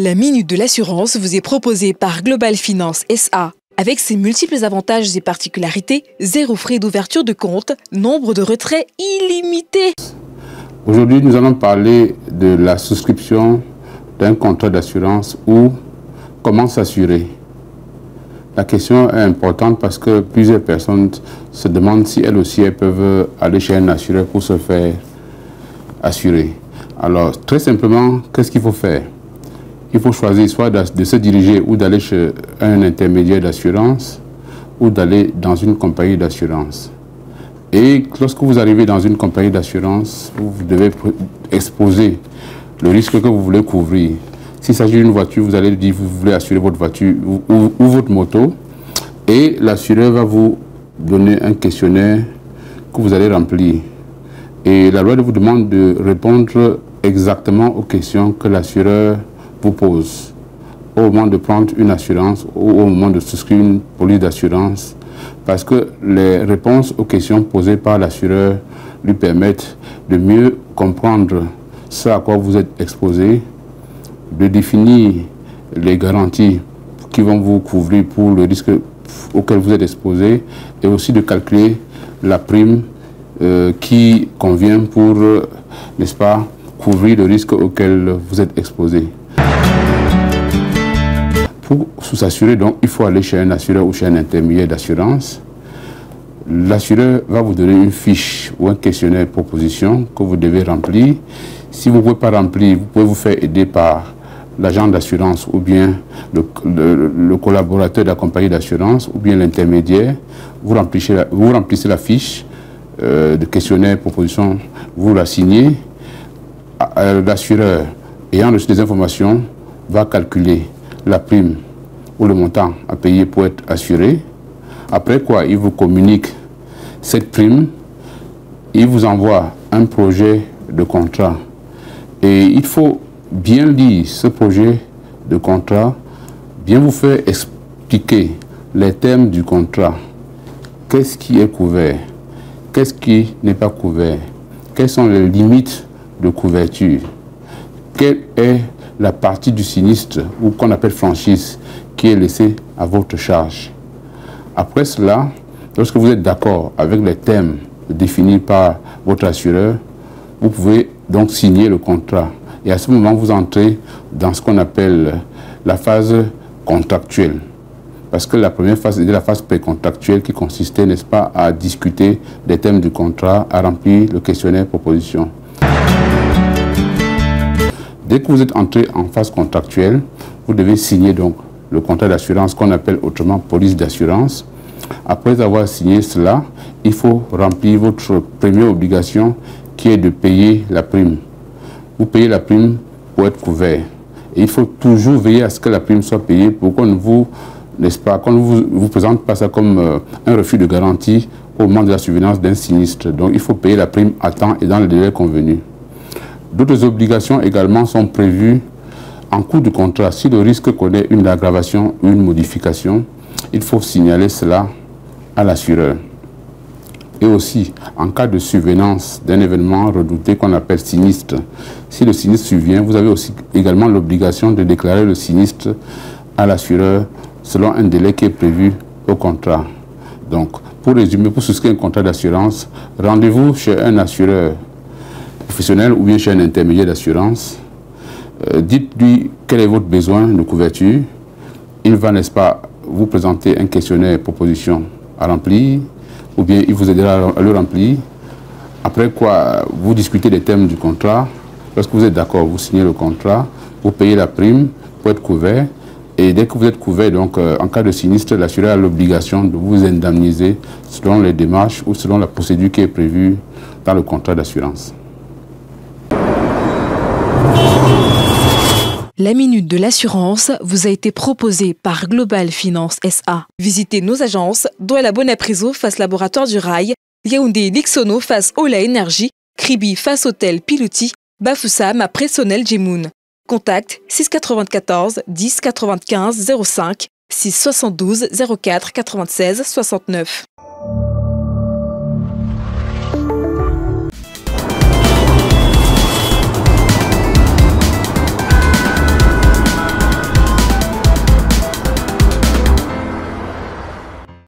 La minute de l'assurance vous est proposée par Global Finance SA. Avec ses multiples avantages et particularités, zéro frais d'ouverture de compte, nombre de retraits illimité. Aujourd'hui, nous allons parler de la souscription d'un contrat d'assurance ou comment s'assurer. La question est importante parce que plusieurs personnes se demandent si elles aussi elles peuvent aller chez un assureur pour se faire assurer. Alors, très simplement, qu'est-ce qu'il faut faire? Il faut choisir soit de se diriger ou d'aller chez un intermédiaire d'assurance ou d'aller dans une compagnie d'assurance. Et lorsque vous arrivez dans une compagnie d'assurance, vous devez exposer le risque que vous voulez couvrir. S'il s'agit d'une voiture, vous allez dire que vous voulez assurer votre voiture ou votre moto. Et l'assureur va vous donner un questionnaire que vous allez remplir. Et la loi vous demande de répondre exactement aux questions que l'assureur vous pose au moment de prendre une assurance ou au moment de souscrire une police d'assurance, parce que les réponses aux questions posées par l'assureur lui permettent de mieux comprendre ce à quoi vous êtes exposé, de définir les garanties qui vont vous couvrir pour le risque auquel vous êtes exposé et aussi de calculer la prime qui convient pour, n'est-ce pas, couvrir le risque auquel vous êtes exposé. Pour s'assurer, donc, il faut aller chez un assureur ou chez un intermédiaire d'assurance. L'assureur va vous donner une fiche ou un questionnaire proposition que vous devez remplir. Si vous ne pouvez pas remplir, vous pouvez vous faire aider par l'agent d'assurance ou bien le collaborateur de la compagnie d'assurance ou bien l'intermédiaire. Vous remplissez la fiche de questionnaire proposition, vous la signez. L'assureur, ayant reçu des informations, va calculer la prime ou le montant à payer pour être assuré. Après quoi, il vous communique cette prime, il vous envoie un projet de contrat. Et il faut bien lire ce projet de contrat, bien vous faire expliquer les termes du contrat. Qu'est-ce qui est couvert? Qu'est-ce qui n'est pas couvert? Quelles sont les limites de couverture? Quelle est la partie du sinistre, ou qu'on appelle franchise, qui est laissée à votre charge? Après cela, lorsque vous êtes d'accord avec les thèmes définis par votre assureur, vous pouvez donc signer le contrat. Et à ce moment, vous entrez dans ce qu'on appelle la phase contractuelle. Parce que la première phase était la phase précontractuelle qui consistait, n'est-ce pas, à discuter des thèmes du contrat, à remplir le questionnaire proposition. Dès que vous êtes entré en phase contractuelle, vous devez signer donc le contrat d'assurance qu'on appelle autrement police d'assurance. Après avoir signé cela, il faut remplir votre première obligation qui est de payer la prime. Vous payez la prime pour être couvert. Et il faut toujours veiller à ce que la prime soit payée pour qu'on ne vous, n'est-ce pas, qu'on ne vous présente pas ça comme un refus de garantie au moment de la survenance d'un sinistre. Donc il faut payer la prime à temps et dans le délai convenu. D'autres obligations également sont prévues en cours de contrat. Si le risque connaît une aggravation ou une modification, il faut signaler cela à l'assureur. Et aussi, en cas de survenance d'un événement redouté qu'on appelle sinistre, si le sinistre survient, vous avez aussi également l'obligation de déclarer le sinistre à l'assureur selon un délai qui est prévu au contrat. Donc, pour résumer, pour souscrire un contrat d'assurance, rendez-vous chez un assureur professionnel ou bien chez un intermédiaire d'assurance. Dites-lui quel est votre besoin de couverture. Il va, n'est-ce pas, vous présenter un questionnaire proposition à remplir, ou bien il vous aidera à le remplir. Après quoi, vous discutez des thèmes du contrat. Lorsque vous êtes d'accord, vous signez le contrat, vous payez la prime pour être couvert. Et dès que vous êtes couvert, donc en cas de sinistre, l'assureur a l'obligation de vous indemniser selon les démarches ou selon la procédure qui est prévue dans le contrat d'assurance. La minute de l'assurance vous a été proposée par Global Finance SA. Visitez nos agences, Douala Bonapriso face Laboratoire du Rail, Yaoundé Lixono face Ola Énergie, Kribi face Hôtel Pilouti, Bafoussam à Pressonel Djemoun. Contact 694 10 95 05 6 72 04 96 69.